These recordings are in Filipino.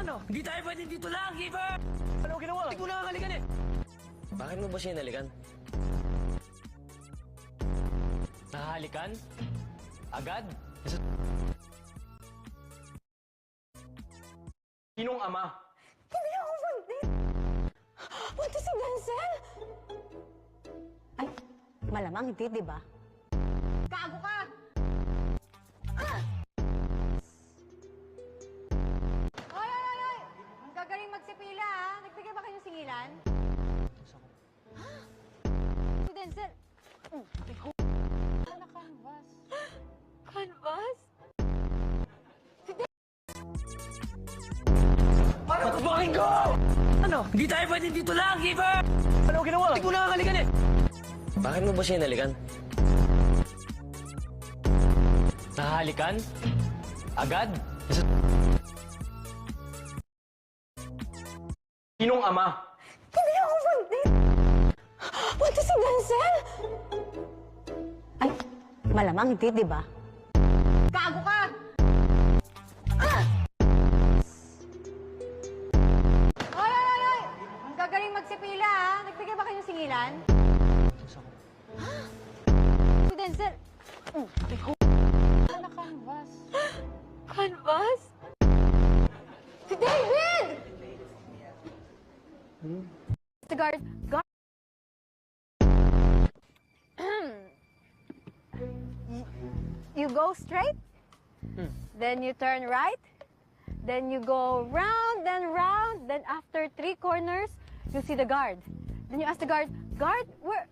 Ano? Hindi tayo pwede dito lang, Giver! Ano ginawa? Hindi ko nakakalikan eh! Bakit mo ba siya inalikan? Nahalikan? Agad? Sinong ama? Hindi ako buntis! Buntis si Denzel! Ay, malamang hindi, di ba? Gago ka! Hoy, hoy, hoy, hoy! Ang gagaling magsipila, ha? Nagbigay ba kayo ng singilan? Si Denzel! Ano canvas? Canvas? Bakit ko? Ano? Hindi tayo pwede dito lang, Giver! Ano ginawa? Hindi ko nakakalikan eh! Bakit mo ba siya inalikan? Nahalikan? Agad? Sinong ama? Hindi ako buntis! Buntis si Denzel! Ay, malamang hindi, di ba? Gago ka! Hoy, hoy, hoy, hoy! Ang gagaling magsipila, ha? Nagbigay ba kayo ng singilan? Si Denzel! Ano canvas? Canvas? Si David! The guard. You go straight, then you turn right, then you go round, then after 3 corners, you see the guard. Then you ask the guard, guard, where?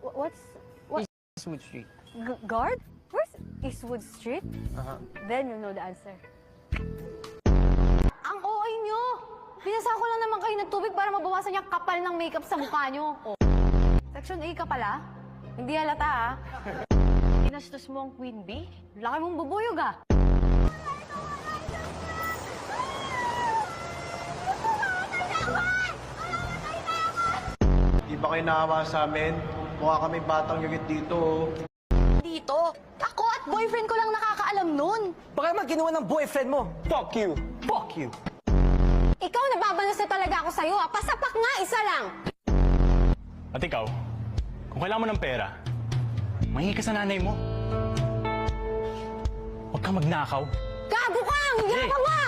What? Eastwood Street. Guard? Where's Eastwood Street? Aha. Then you know the answer. Ang OA nyo! Binasa ko lang naman kayo ng tubig para mabawasan yung kapal ng makeup sa mukha nyo. Oh. Section A ka pala? Hindi halata, ha? Pinastos mo ang Queen Bee? Laki mong bubuyog, ah. Di ba kayo naawa sa amin? Mukha kami batang yugit dito. Dito? Ako at boyfriend ko lang nakakaalam nun. Baka naman ginawa ng boyfriend mo! Fuck you! Fuck you! Ikaw, nababalas na talaga ako sa'yo, ah. Pasapak nga, isa lang. At ikaw, kung kailangan mo ng pera, mahingi ka sa nanay mo. Huwag kang magnakaw. Gago ka! Hindi ka nga!